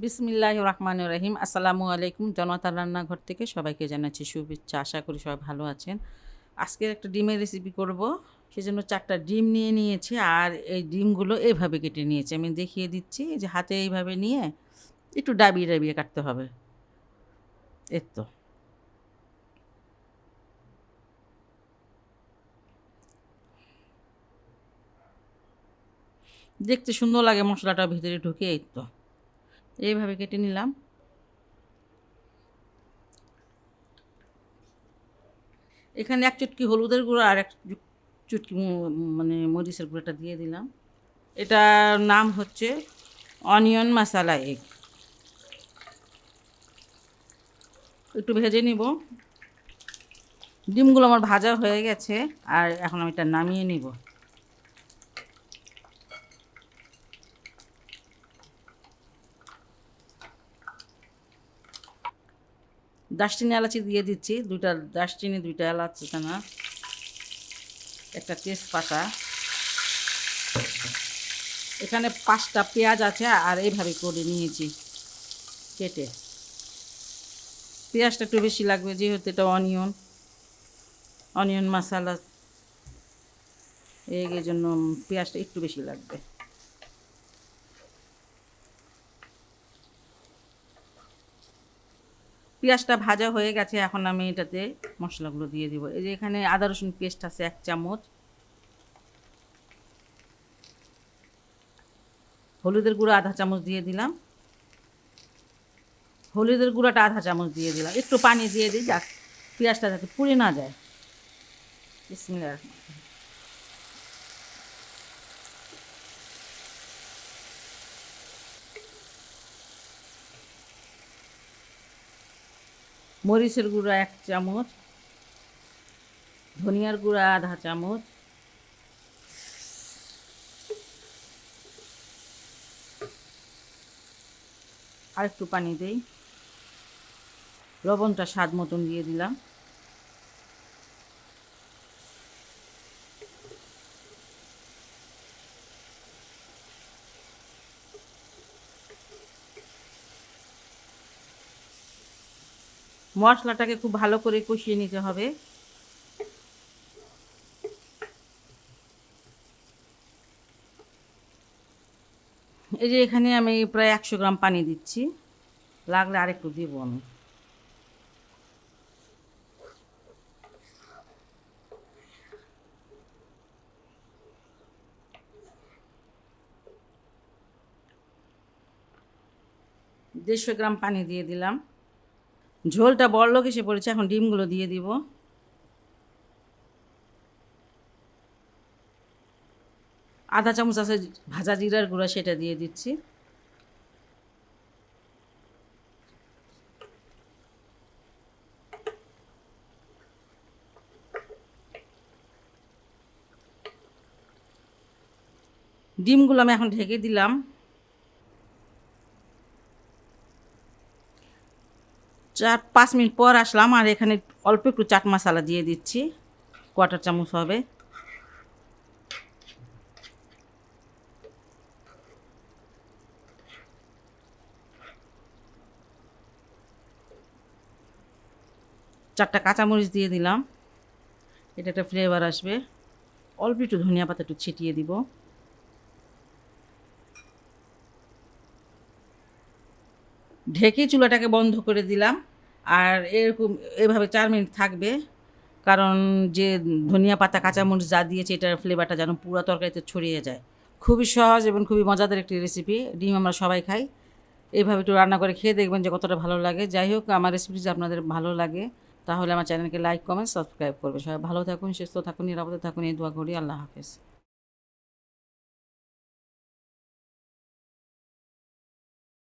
বিসমিল্লাহির রহমানির রহিম। আসসালামু আলাইকুম। জনতার রান্নাঘর থেকে সবাইকে জানাচ্ছি শুভেচ্ছা। আশা করি সবাই ভালো আছেন। আজকে একটা ডিমের রেসিপি করব। সেজন্য ৪টা ডিম নিয়ে নিয়েছি আর এই ডিমগুলো এভাবে কেটে নিয়েছি। আমি দেখিয়ে দিচ্ছি যে হাতে এইভাবে নিয়ে একটু ডাবিয়ে ডাবিয়ে কাটতে হবে। এই তো। দেখতে সুন্দর লাগে, মশলাটা ভিতরে ঢুকে। এই তো এইভাবে কেটে নিলাম। এখানে ১ চুটকি হলুদের গুঁড়ো আর ১ চুটকি মানে মরিচের গুঁড়োটা দিয়ে দিলাম। এটার নাম হচ্ছে অনিয়ন মাসালা এগ। একটু ভেজে নিব। ডিমগুলো আমার ভাজা হয়ে গেছে আর এখন আমি এটা নামিয়ে নিব। দারচিনি এলাচি দিয়ে দিচ্ছি, 2টা দারচিনি, 2টা এলাচ দানা, একটা তেজপাতা। এখানে 5টা পেঁয়াজ আছে আর এইভাবে করে নিয়েছি কেটে। পেঁয়াজটা একটু বেশি লাগবে যেহেতু এটা অনিয়ন মশলা, এই জন্য পেঁয়াজটা একটু বেশি লাগবে। পেঁয়াজটা ভাজা হয়ে গেছে, এখন আমি এটাতে মশলাগুলো দিয়ে দিব। এই যে এখানে আদা রসুন পেস্ট আছে 1 চামচ, হলুদের গুঁড়ো 1/2 চামচ দিয়ে দিলাম, হলুদের গুঁড়োটা 1/2 চামচ দিয়ে দিলাম। একটু পানি দিয়ে দিই যাক পেঁয়াজটা যাতে পুড়ে না যায়। বিসমিল্লাহ। মরিচের গুঁড়ো 1 চামচ, ধনিয়ার গুঁড়া 1/2 চামচ, আর একটু পানি দেই। লবণটা স্বাদ মতন দিয়ে দিলাম। মশলাটাকে খুব ভালো করে কষিয়ে নিতে হবে। এই যে এখানে আমি প্রায় 100 গ্রাম পানি দিচ্ছি, লাগলে আরেকটু দিব আমি। দেড়শো গ্রাম পানি দিয়ে দিলাম। ঝোলটা বড়লোক এসে পড়েছে, এখন ডিমগুলো দিয়ে দিব। আধা চামচ আছে ভাজা জিরার গুঁড়া, সেটা দিয়ে দিচ্ছি। ডিমগুলো আমি এখন ঢেকে দিলাম। 4-5 মিনিট পর আসলাম আর এখানে অল্প একটু চাট মশলা দিয়ে দিচ্ছি, 1/4 চামচ হবে। চারটা কাঁচামরিচ দিয়ে দিলাম, এটা একটা ফ্লেভার আসবে। অল্প একটু ধনিয়া পাতা একটু ছিটিয়ে দিব। ঢেকে চুলাটাকে বন্ধ করে দিলাম আর এরকম এভাবে 4 মিনিট থাকবে, কারণ যে ধনিয়া পাতা কাঁচামরিচ যা দিয়েছে এটার ফ্লেভারটা যেন পুরো তরকারিতে ছড়িয়ে যায়। খুবই সহজ এবং খুবই মজাদার একটি রেসিপি। ডিম আমরা সবাই খাই, এইভাবে একটু রান্না করে খেয়ে দেখবেন যে কতটা ভালো লাগে। যাই হোক, আমার রেসিপি যদি আপনাদের ভালো লাগে তাহলে আমার চ্যানেলকে লাইক, কমেন্ট, সাবস্ক্রাইব করবে। সবাই ভালো থাকুন, সুস্থ থাকুন, নিরাপদে থাকুন, এই দোয়া করি। আল্লাহ হাফেজ।